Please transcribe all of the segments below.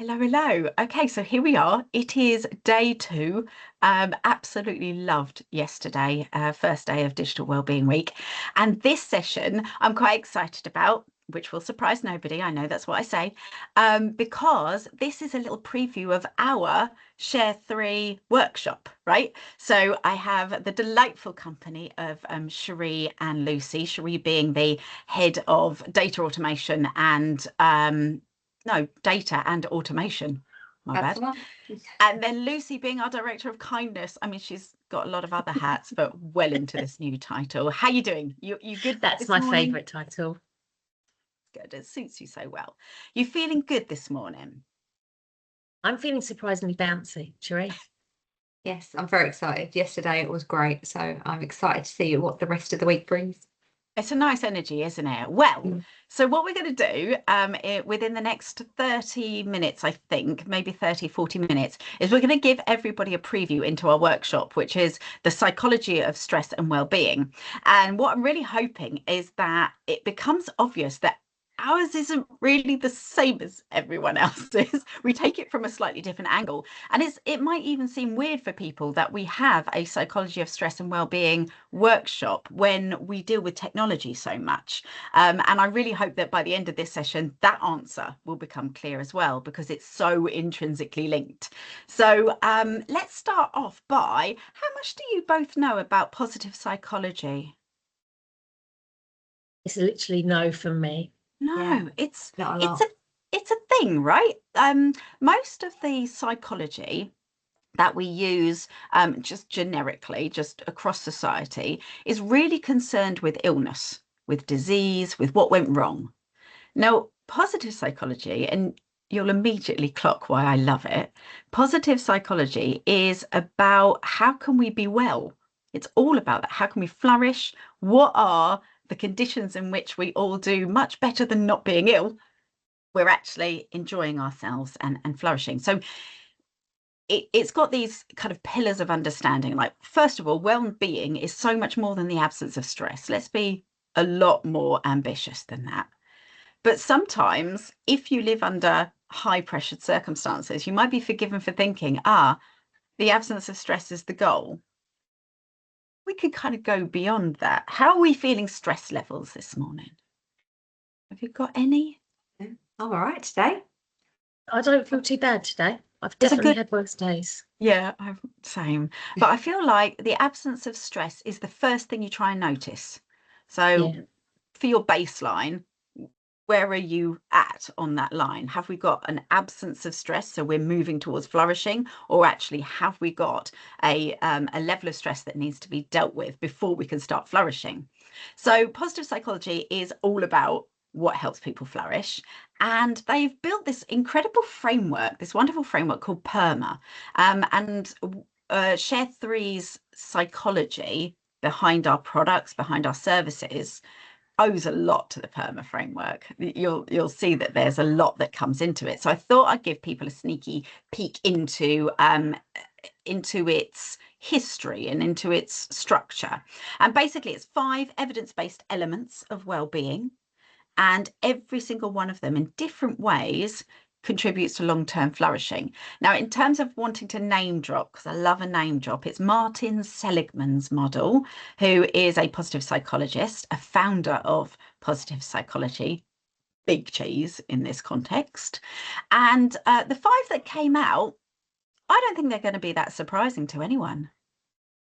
Hello, hello. Okay, so here we are. It is day two. Absolutely loved yesterday, first day of Digital Wellbeing Week. And this session I'm quite excited about, which will surprise nobody. I know that's what I say, because this is a little preview of our Share3 workshop, right? So I have the delightful company of Sheree and Lucy, Sheree being the head of data automation and no, data and automation. My That's bad. the one. And then Lucy being our director of kindness. I mean, she's got a lot of other hats, but well into this new title. How you doing? You good That's this my morning? favourite title. Good. It suits you so well. You feeling good this morning? I'm feeling surprisingly bouncy, Sheree. Yes, I'm very excited. Yesterday it was great, so I'm excited to see what the rest of the week brings. It's a nice energy, isn't it? Well, so what we're going to do within the next 30 minutes, I think, maybe 30, 40 minutes, is we're going to give everybody a preview into our workshop, which is the psychology of stress and well-being. And what I'm really hoping is that it becomes obvious that ours isn't really the same as everyone else's. We take it from a slightly different angle. And it might even seem weird for people that we have a psychology of stress and well-being workshop when we deal with technology so much. And I really hope that by the end of this session, that answer will become clear as well, because it's so intrinsically linked. So let's start off by, how much do you both know about positive psychology? It's literally no from me. No, Yeah, it's not a it's lot. a thing, right? Most of the psychology that we use just generically, just across society, is really concerned with illness, with disease, with what went wrong. Now, positive psychology, and you'll immediately clock why I love it. Positive psychology is about how can we be well? It's all about that. How can we flourish? What are the conditions in which we all do much better than not being ill? We're actually enjoying ourselves and flourishing. So it's got these kind of pillars of understanding. Like, first of all, well-being is so much more than the absence of stress. Let's be a lot more ambitious than that. But sometimes, if you live under high pressured circumstances, you might be forgiven for thinking, the absence of stress is the goal. We could kind of go beyond that. How are we feeling stress levels this morning? Have you got any? I'm all right today. I don't feel too bad today. I've It's a definitely good, had worse days. yeah, same. But I feel like the absence of stress is the first thing you try and notice. So Yeah. for your baseline, where are you at on that line? Have we got an absence of stress, so we're moving towards flourishing, or actually have we got a level of stress that needs to be dealt with before we can start flourishing? So positive psychology is all about what helps people flourish, and they've built this incredible framework, this wonderful framework called PERMA, and Share3's psychology behind our products, behind our services, owes a lot to the PERMA framework. You'll see that there's a lot that comes into it. So I thought I'd give people a sneaky peek into its history and into its structure. And basically, it's 5 evidence-based elements of well-being, and every single one of them in different ways contributes to long-term flourishing. Now, in terms of wanting to name drop, because I love a name drop, it's Martin Seligman's model, who is a positive psychologist, a founder of positive psychology, big cheese in this context. And the 5 that came out, I don't think they're going to be that surprising to anyone.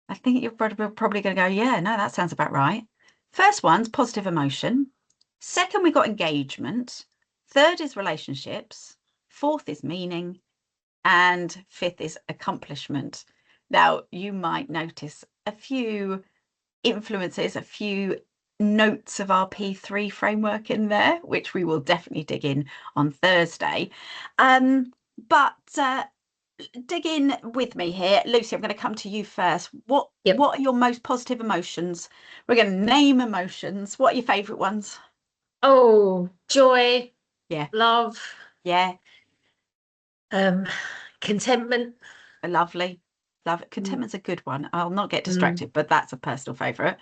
I think you're probably going to go, yeah, no, that sounds about right. First one's positive emotion. Second, we got engagement. Third is relationships. Fourth is meaning. And fifth is accomplishment. Now, you might notice a few influences, a few notes of our P3 framework in there, which we will definitely dig in on Thursday. But dig in with me here. Lucy, I'm going to come to you first. What are your most positive emotions? We're going to name emotions. What are your favourite ones? Oh, joy. Yeah. Love. Yeah. Contentment. Lovely. Love it. Contentment's a good one. I'll not get distracted, but that's a personal favourite.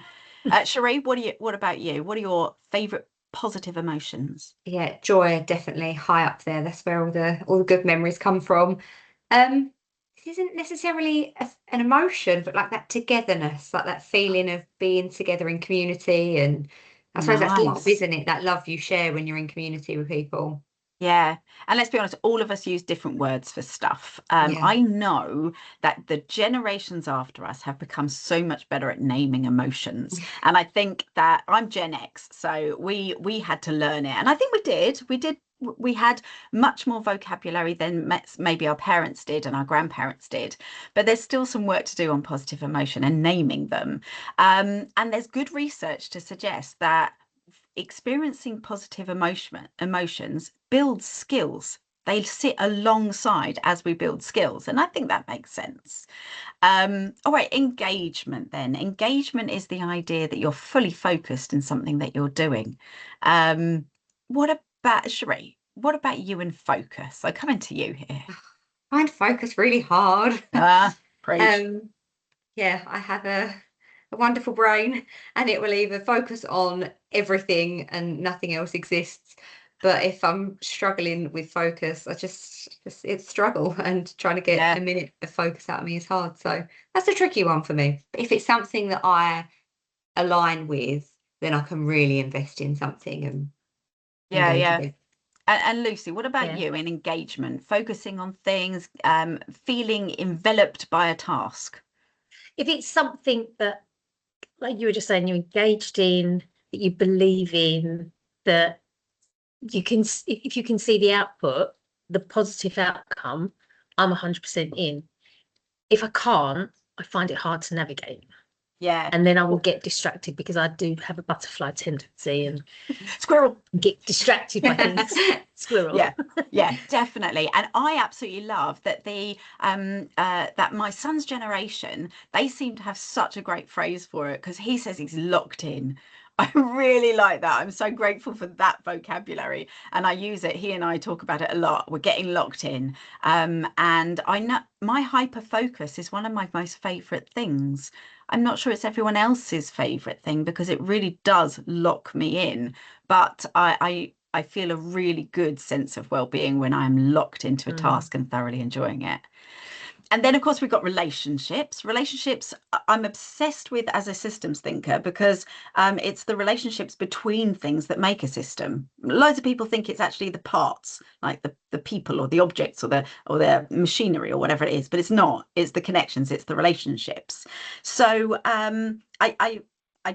Sheree, what about you? What are your favourite positive emotions? Yeah, joy definitely high up there. That's where all the good memories come from. This isn't necessarily an emotion, but like that togetherness, like that feeling of being together in community. And I suppose that's love, Nice. isn't it? That love you share when you're in community with people. Yeah. And let's be honest, all of us use different words for stuff. Yeah. I know that the generations after us have become so much better at naming emotions. And I think that I'm Gen X, so we had to learn it. And I think we had much more vocabulary than maybe our parents did and our grandparents did. But there's still some work to do on positive emotion and naming them. And there's good research to suggest that experiencing positive emotions builds skills. They sit alongside as we build skills. And I think that makes sense. All right, engagement then. Engagement is the idea that you're fully focused in something that you're doing. What about Sheree? What about you and focus? I come into you here. I find focus really hard. Preach. Yeah, I have a wonderful brain, and it will either focus on everything and nothing else exists. But if I'm struggling with focus, I just it's struggle, and trying to get Yeah. a minute of focus out of me is hard. So that's a tricky one for me. But if it's something that I align with, then I can really invest in something and engage with it. And Lucy, what about Yeah. you in engagement, focusing on things, feeling enveloped by a task? If it's something that, like you were just saying, you're engaged in, that you believe in, that you can, if you can see the output, the positive outcome, I'm 100% in. If I can't, I find it hard to navigate. Yeah. And then I will get distracted because I do have a butterfly tendency and Squirrel. get distracted by things. Squirrel. Yeah, definitely. And I absolutely love that that my son's generation, they seem to have such a great phrase for it, because he says he's locked in. I really like that. I'm so grateful for that vocabulary, and I use it. He and I talk about it a lot. We're getting locked in. And I know my hyper focus is one of my most favorite things. I'm not sure it's everyone else's favorite thing, because it really does lock me in. But I feel a really good sense of well-being when I'm locked into a task and thoroughly enjoying it. And then, of course, we've got relationships. Relationships I'm obsessed with as a systems thinker, because it's the relationships between things that make a system. Loads of people think it's actually the parts, like the people or the objects or the machinery or whatever it is, but it's not. It's the connections, it's the relationships. So I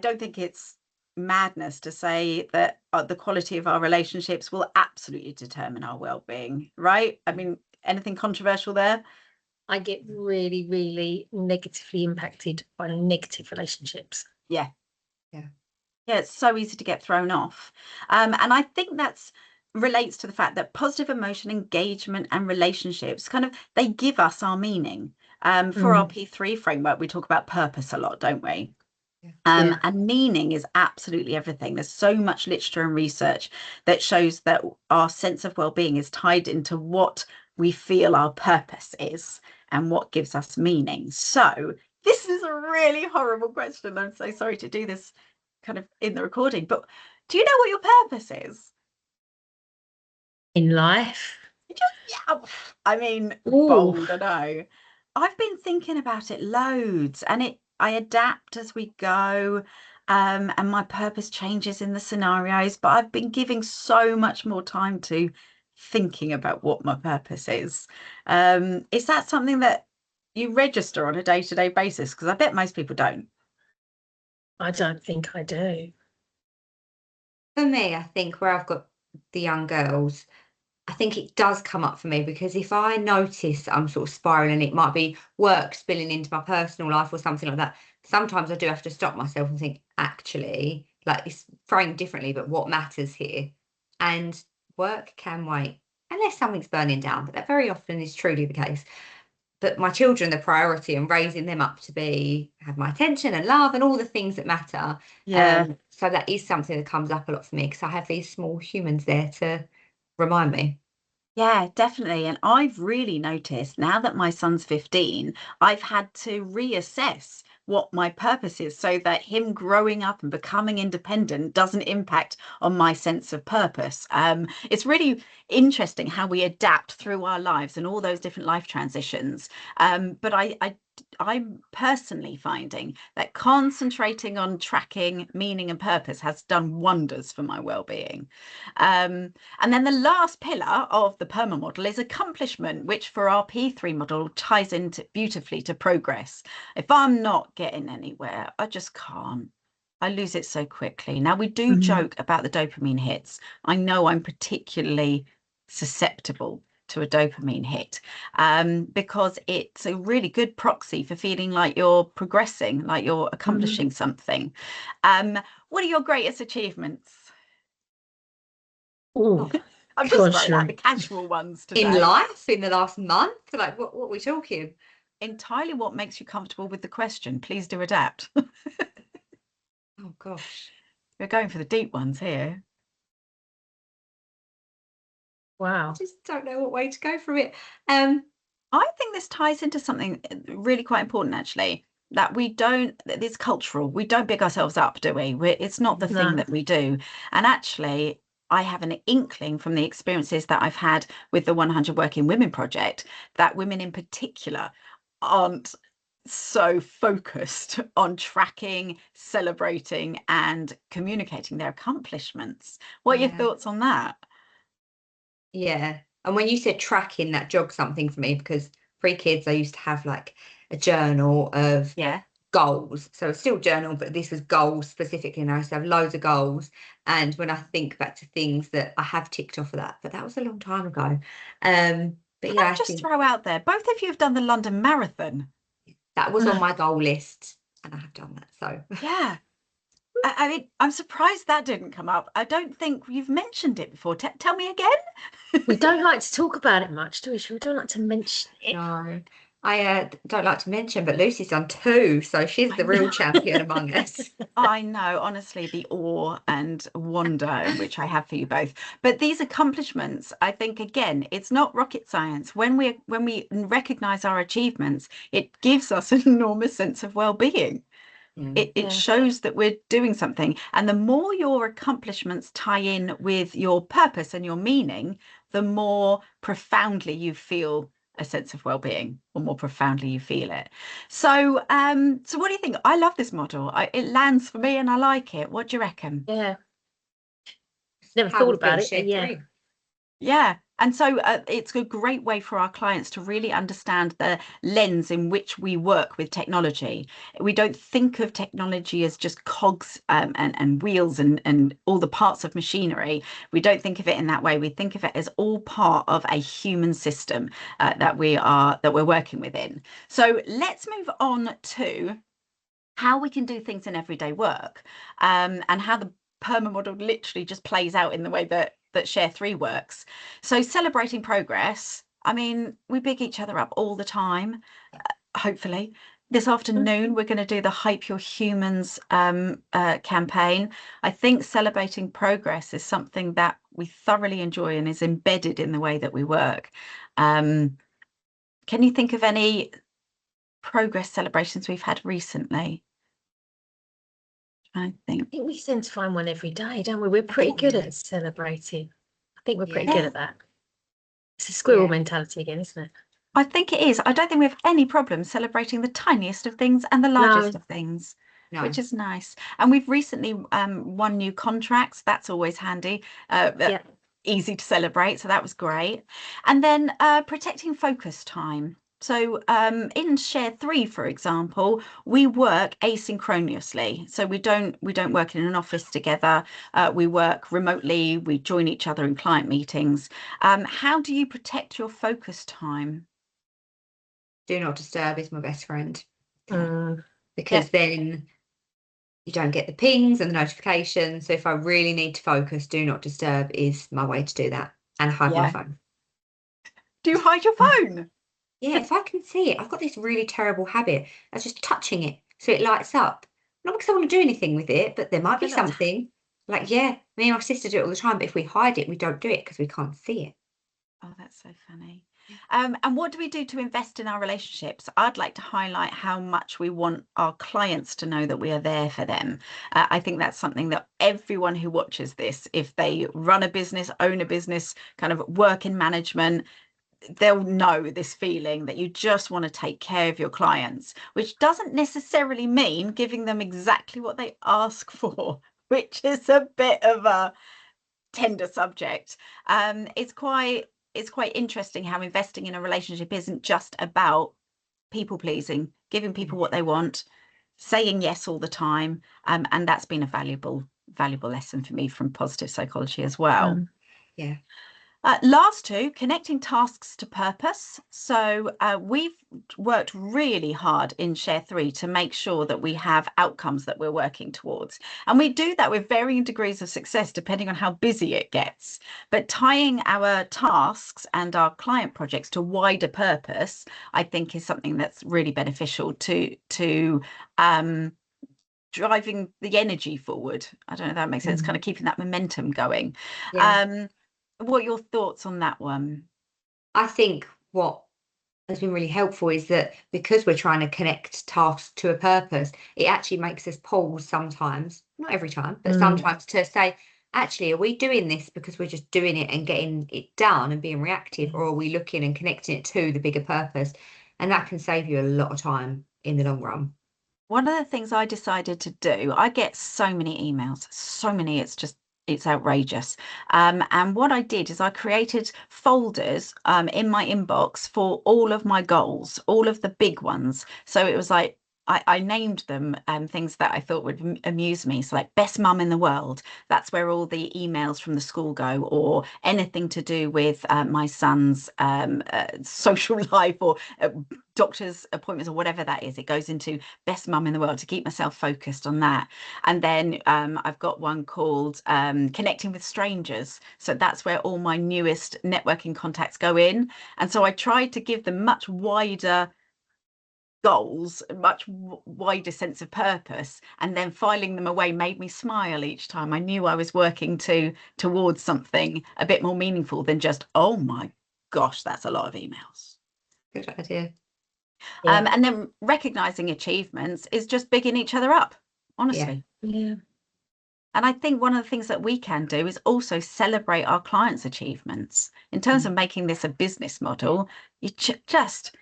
don't think it's madness to say that the quality of our relationships will absolutely determine our well-being, right? I mean, anything controversial there? I get really, really negatively impacted by negative relationships. Yeah, it's so easy to get thrown off. And I think that's relates to the fact that positive emotion, engagement, and relationships they give us our meaning. For our P3 framework, we talk about purpose a lot, don't we? And meaning is absolutely everything. There's so much literature and research that shows that our sense of well-being is tied into what we feel our purpose is and what gives us meaning. So this is a really horrible question. I'm so sorry to do this kind of in the recording, but do you know what your purpose is? In life? I mean, bold, I know. I've been thinking about it loads, and I adapt as we go, and my purpose changes in the scenarios, but I've been giving so much more time to thinking about what my purpose is. Is that something that you register on a day-to-day basis? Because I bet most people don't. I don't think I do. For me, I think where I've got the young girls, I think it does come up for me, because if I notice I'm sort of spiraling, it might be work spilling into my personal life or something like that. Sometimes I do have to stop myself and think, actually, like, it's framed differently, but what matters here? And work can wait, unless something's burning down, but that very often is truly the case. But my children, the priority, and raising them up to have my attention and love and all the things that matter. So that is something that comes up a lot for me, because I have these small humans there to remind me. Yeah, definitely. And I've really noticed now that my son's 15, I've had to reassess what my purpose is, so that him growing up and becoming independent doesn't impact on my sense of purpose. It's really interesting how we adapt through our lives and all those different life transitions. But I'm personally finding that concentrating on tracking meaning and purpose has done wonders for my well-being. And then the last pillar of the PERMA model is accomplishment, which for our P3 model ties into beautifully to progress. If I'm not getting anywhere, I just can't. I lose it so quickly. Now, we do joke about the dopamine hits. I know I'm particularly susceptible to a dopamine hit, because it's a really good proxy for feeling like you're progressing, like you're accomplishing something. What are your greatest achievements? Oh, I'm just gosh, throwing out the casual ones today. In life, in the last month, like what are we talking? Entirely what makes you comfortable with the question. Please do adapt. Oh gosh. We're going for the deep ones here. wow. I just don't know what way to go from it. I think this ties into something really quite important, actually, that it's cultural. We don't big ourselves up, do we? It's not the thing No. that we do. And actually, I have an inkling from the experiences that I've had with the 100 Working Women project that women in particular aren't so focused on tracking, celebrating, and communicating their accomplishments. What are your thoughts on that? Yeah. And when you said tracking, that jogged something for me, because pre-kids, I used to have like a journal of goals. So it's still journal, but this was goals specifically. And I used to have loads of goals. And when I think back to things that I have ticked off of that, but that was a long time ago. But Can yeah, I just throw out there, both of you have done the London Marathon. that was on my goal list, and I have done that. So Yeah. I mean, I'm surprised that didn't come up. I don't think you've mentioned it before. Tell me again. We don't like to talk about it much, do we? We don't like to mention it. no, I don't like to mention, but Lucy's done 2, so she's the real champion among us. I know, honestly, the awe and wonder which I have for you both. But these accomplishments, I think, again, it's not rocket science. When we recognize our achievements, it gives us an enormous sense of well-being. It shows that we're doing something. And the more your accomplishments tie in with your purpose and your meaning, the more profoundly you feel a sense of well-being, or more profoundly you feel it. So what do you think? I love this model. It lands for me and I like it. What do you reckon? Yeah. Never How thought we about build it, but yeah. Share3. Yeah. And so it's a great way for our clients to really understand the lens in which we work with technology. We don't think of technology as just cogs and wheels and all the parts of machinery. We don't think of it in that way. We think of it as all part of a human system that we're working within. So let's move on to how we can do things in everyday work, and how the PERMA model literally just plays out in the way that Share3 works. So celebrating progress, I mean, we big each other up all the time. Hopefully this afternoon we're going to do the Hype Your Humans campaign. I think celebrating progress is something that we thoroughly enjoy and is embedded in the way that we work. Can you think of any progress celebrations we've had recently? I think we tend to find one every day, don't we? We're pretty good at celebrating. I think we're pretty good at that. It's a squirrel mentality again, isn't it? I think it is. I don't think we have any problem celebrating the tiniest of things and the largest of things, which is nice. And we've recently won new contracts. That's always handy. Easy to celebrate. So that was great. And then protecting focus time. So in Share3, for example, we work asynchronously. So we don't work in an office together. We work remotely. We join each other in client meetings. How do you protect your focus time? Do not disturb is my best friend. Because then you don't get the pings and the notifications. So if I really need to focus, do not disturb is my way to do that, and hide my phone. Do you hide your phone? Yeah, if I can see it, I've got this really terrible habit of just touching it so it lights up. Not because I want to do anything with it, but there might be something. Like, me and my sister do it all the time, but if we hide it, we don't do it because we can't see it. Oh, that's so funny. And what do we do to invest in our relationships? I'd like to highlight how much we want our clients to know that we are there for them. I think that's something that everyone who watches this, if they run a business, own a business, kind of work in management, they'll know this feeling that you just want to take care of your clients, which doesn't necessarily mean giving them exactly what they ask for, which is a bit of a tender subject. It's quite interesting how investing in a relationship isn't just about people pleasing, giving people what they want, saying yes all the time. And that's been a valuable lesson for me from positive psychology as well. Yeah. Last two, connecting tasks to purpose. So we've worked really hard in Share3 to make sure that we have outcomes that we're working towards. And we do that with varying degrees of success, depending on how busy it gets. But tying our tasks and our client projects to wider purpose, I think, is something that's really beneficial to driving the energy forward. I don't know if that makes sense, kind of keeping that momentum going. Yeah. What are your thoughts on that one? I think what has been really helpful is that because we're trying to connect tasks to a purpose, it actually makes us pause sometimes, not every time, but sometimes, to say, actually, are we doing this because we're just doing it and getting it done and being reactive, or are we looking and connecting it to the bigger purpose? And that can save you a lot of time in the long run. One of the things I decided to do, I get so many emails, so many, it's outrageous. And what I did is I created folders in my inbox for all of my goals, all of the big ones. So it was like, I named them things that I thought would amuse me. So like best mum in the world, that's where all the emails from the school go, or anything to do with my son's social life, or doctor's appointments, or whatever that is. It goes into best mum in the world to keep myself focused on that. And then I've got one called connecting with strangers. So that's where all my newest networking contacts go in. And so I tried to give them much wider goals, a much wider sense of purpose, and then filing them away made me smile each time. I knew I was working towards something a bit more meaningful than just, oh my gosh, that's a lot of emails. Good idea. And then recognizing achievements is just bigging each other up, honestly. Yeah. And I think one of the things that we can do is also celebrate our clients' achievements. In terms of making this a business model, you just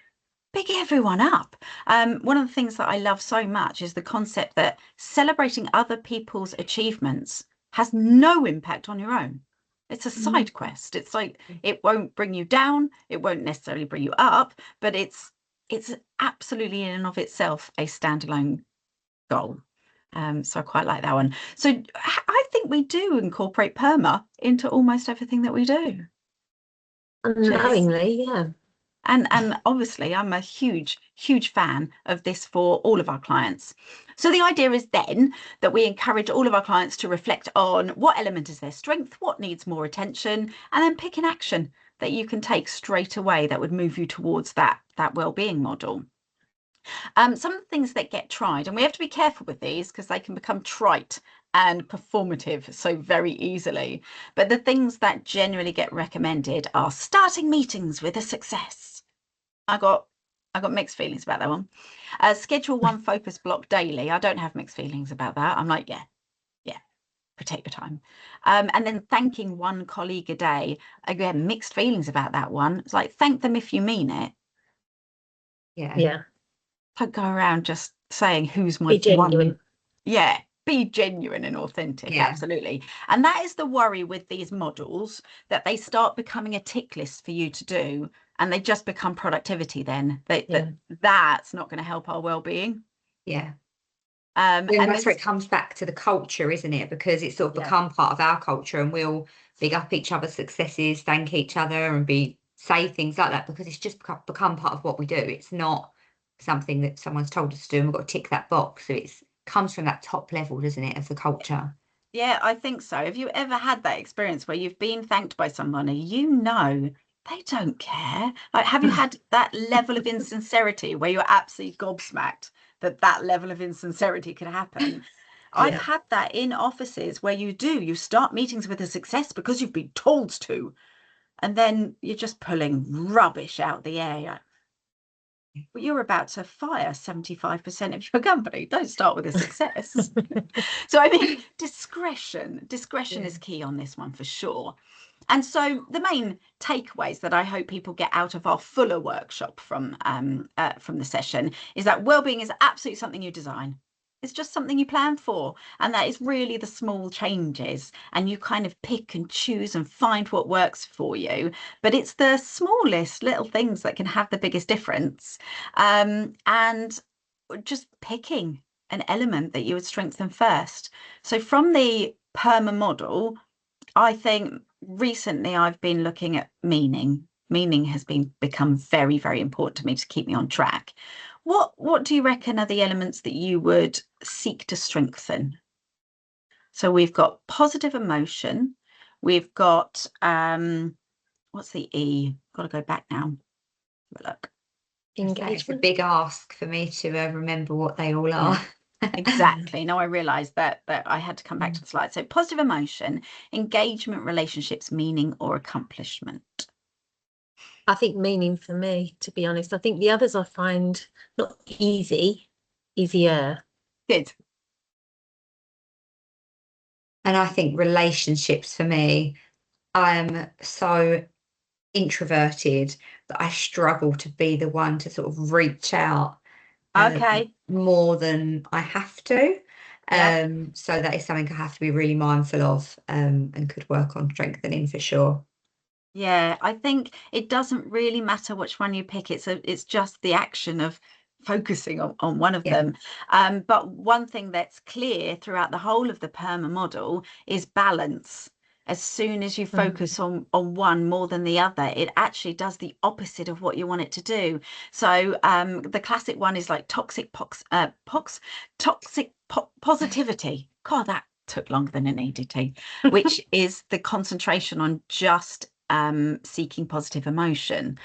big everyone up. One of the things that I love so much is the concept that celebrating other people's achievements has no impact on your own. It's a side quest. It's like, it won't bring you down, it won't necessarily bring you up, but it's absolutely in and of itself a standalone goal. So I quite like that one. So I think we do incorporate PERMA into almost everything that we do. Unknowingly, yeah. And obviously I'm a huge fan of this for all of our clients. So the idea is then that we encourage all of our clients to reflect on what element is their strength, what needs more attention, and then pick an action that you can take straight away that would move you towards that well-being model. Some of the things that get tried, and we have to be careful with these because they can become trite and performative so very easily, but the things that generally get recommended are starting meetings with a success. I got mixed feelings about that one. Schedule one focus block daily. I don't have mixed feelings about that. I'm like, yeah, protect your time. And then thanking one colleague a day. Again, mixed feelings about that one. It's like, thank them if you mean it. Yeah. Don't go around just saying who's my Be genuine. one. Yeah, be genuine and authentic. Yeah. Absolutely. And that is the worry with these models, that they start becoming a tick list for you to do, and they just become productivity then. That's not going to help our well-being. Yeah. And that's where it comes back to the culture, isn't it? Because it's sort of become part of our culture, and we'll big up each other's successes, thank each other, and say things like that, because it's just become part of what we do. It's not something that someone's told us to do and we've got to tick that box. So it comes from that top level, doesn't it, of the culture? Yeah, I think so. Have you ever had that experience where you've been thanked by someone and you know they don't care? Like, have you had that level of insincerity where you're absolutely gobsmacked that level of insincerity could happen? I've had that in offices where you start meetings with a success because you've been told to. and then you're just pulling rubbish out the air. You're like, well, you're about to fire 75% of your company. Don't start with a success. So I mean, discretion is key on this one for sure. And so the main takeaways that I hope people get out of our fuller workshop from the session is that wellbeing is absolutely something you design. It's just something you plan for, and that is really the small changes, and you kind of pick and choose and find what works for you. But it's the smallest little things that can have the biggest difference, and just picking an element that you would strengthen first. So from the PERMA model, I think recently I've been looking at meaning. Meaning has become very, very important to me to keep me on track. What do you reckon are the elements that you would seek to strengthen? So we've got positive emotion. We've got what's the E? Got to go back now. Look. It's a big ask for me to remember what they all are. Exactly. No, I realised that I had to come back to the slide. So positive emotion, engagement, relationships, meaning, or accomplishment. I think meaning for me, to be honest. I think the others I find not easier. Good. And I think relationships for me, I'm so introverted that I struggle to be the one to sort of reach out more than I have to. So that is something I have to be really mindful of, and could work on strengthening for sure. Yeah, I think it doesn't really matter which one you pick. It's just the action of focusing on one of them. But one thing that's clear throughout the whole of the PERMA model is balance. As soon as you focus on one more than the other, it actually does the opposite of what you want it to do. So the classic one is like toxic positivity. God, that took longer than it needed to, which is the concentration on just seeking positive emotion,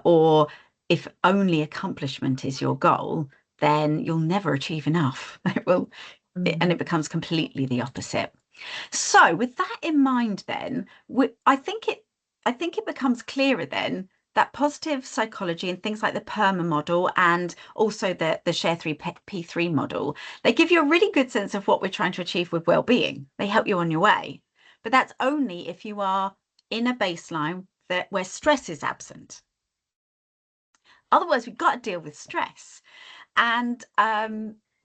or if only accomplishment is your goal, then you'll never achieve enough. And it becomes completely the opposite. So with that in mind, then I think it becomes clearer then that positive psychology and things like the PERMA model and also the Share3 P3 model, they give you a really good sense of what we're trying to achieve with well-being. They help you on your way, but that's only if you are in a baseline where stress is absent. Otherwise, we've got to deal with stress. And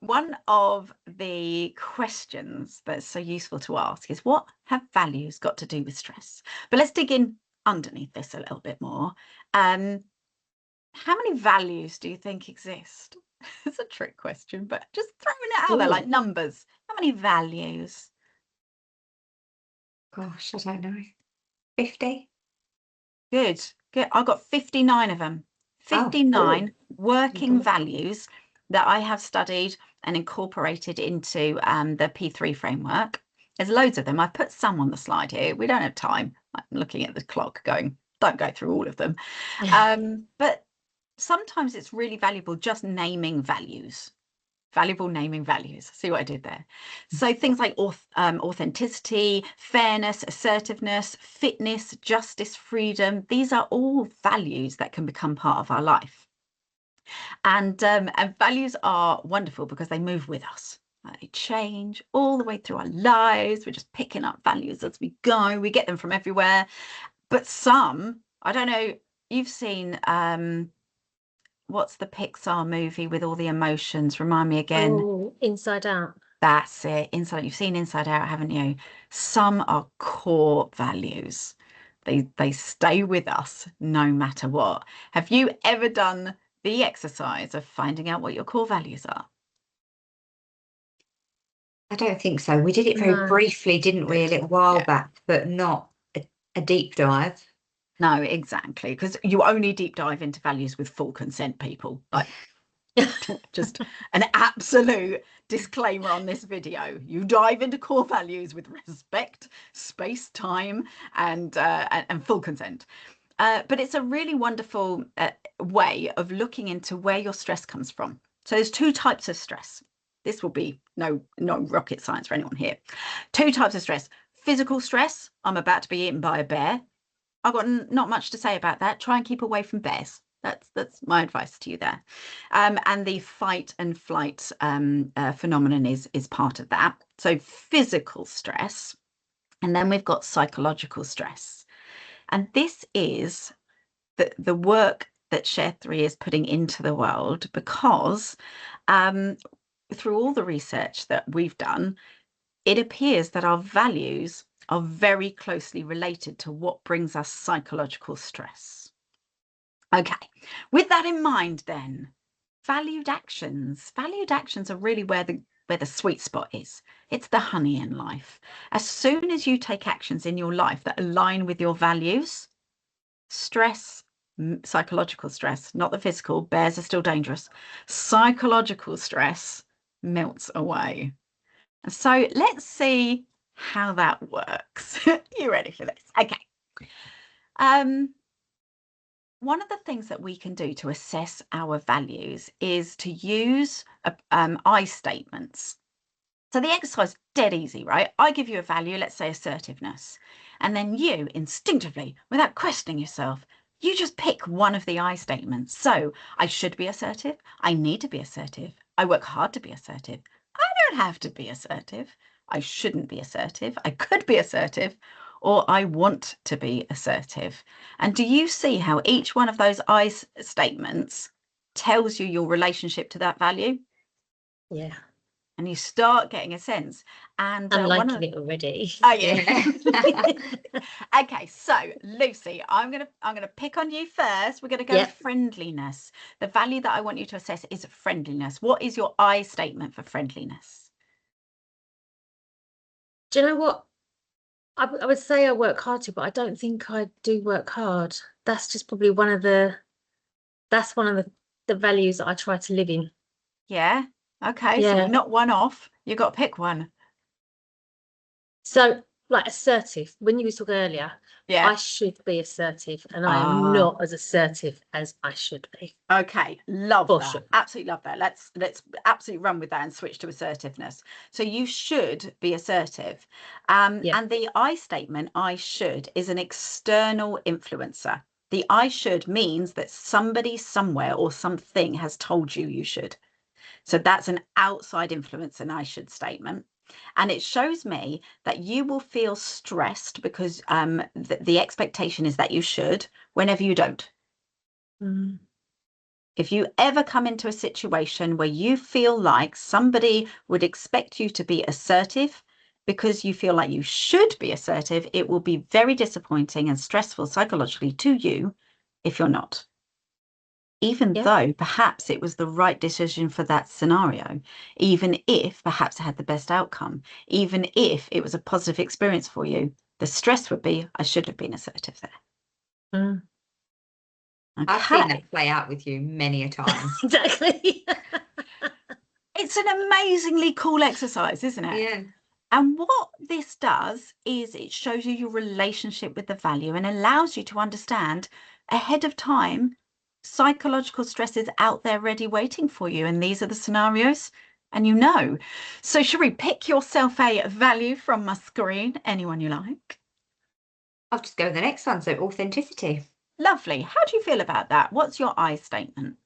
one of the questions that's so useful to ask is, what have values got to do with stress? But let's dig in underneath this a little bit more. How many values do you think exist? It's a trick question, but just throwing it out there like numbers. How many values? Gosh, I don't know. 50? Good. I've got 59 of them. 59 working values that I have studied and incorporated into the P3 framework. There's loads of them. I've put some on the slide here. We don't have time. I'm looking at the clock going, don't go through all of them. But sometimes it's really valuable just naming values. Valuable naming values. See what I did there? So things like authenticity, fairness, assertiveness, fitness, justice, freedom. These are all values that can become part of our life. And values are wonderful because they move with us. They change all the way through our lives. We're just picking up values as we go. We get them from everywhere. But some, I don't know, you've seen what's the Pixar movie with all the emotions? Remind me again. Oh, Inside Out. That's it. You've seen Inside Out, haven't you? Some are core values. They stay with us no matter what. Have you ever done the exercise of finding out what your core values are? I don't think so. We did it very briefly, didn't we, a little while back, but not a deep dive. No, exactly, because you only deep dive into values with full consent, people. Like, just an absolute disclaimer on this video. You dive into core values with respect, space, time, and full consent. But it's a really wonderful way of looking into where your stress comes from. So there's two types of stress. This will be no rocket science for anyone here. Two types of stress. Physical stress, I'm about to be eaten by a bear. I've got not much to say about that. Try and keep away from bears. That's my advice to you there. And the fight and flight phenomenon is part of that. So physical stress, and then we've got psychological stress. And this is the work that Share3 is putting into the world, because through all the research that we've done, it appears that our values are very closely related to what brings us psychological stress. Okay, with that in mind then, valued actions are really where the sweet spot is. It's the honey in life. As soon as you take actions in your life that align with your values, stress, psychological stress, not the physical, bears are still dangerous, psychological stress melts away. So let's see how that works. You ready for this? Okay. One of the things that we can do to assess our values is to use I statements. So the exercise is dead easy, right? I give you a value, let's say assertiveness, and then you instinctively, without questioning yourself, you just pick one of the I statements. So I should be assertive. I need to be assertive. I work hard to be assertive. I don't have to be assertive. I shouldn't be assertive. I could be assertive, or I want to be assertive. And do you see how each one of those I statements tells you your relationship to that value? Yeah. And you start getting a sense. And I'm liking it already. Oh yeah. Okay, so Lucy, I'm gonna pick on you first. We're gonna go with friendliness. The value that I want you to assess is friendliness. What is your I statement for friendliness? Do you know what? I would say I work hard to, but I don't think I do work hard. That's just probably one of the values that I try to live in. Yeah. Okay. So Yeah. we've not one off. You've got to pick one. So, like assertive, when you were talking earlier, Yeah. I should be assertive, and I am not as assertive as I should be. Okay, love For that. sure. Absolutely love that. Let's absolutely run with that and switch to assertiveness. So you should be assertive. And the I statement, I should, is an external influencer. The I should means that somebody somewhere or something has told you you should. So that's an outside influence, an I should statement. And it shows me that you will feel stressed because the expectation is that you should whenever you don't. Mm. If you ever come into a situation where you feel like somebody would expect you to be assertive because you feel like you should be assertive, it will be very disappointing and stressful psychologically to you if you're not. Even though perhaps it was the right decision for that scenario, even if perhaps it had the best outcome, even if it was a positive experience for you, the stress would be, I should have been assertive there. Mm. Okay. I've seen that play out with you many a time. Exactly. It's an amazingly cool exercise, isn't it? Yeah. And what this does is it shows you your relationship with the value and allows you to understand ahead of time psychological stresses out there ready waiting for you. And these are the scenarios, and you know. So Sheree, pick yourself a value from my screen, anyone you like. I'll just go with the next one. So authenticity. Lovely. How do you feel about that? What's your I statement?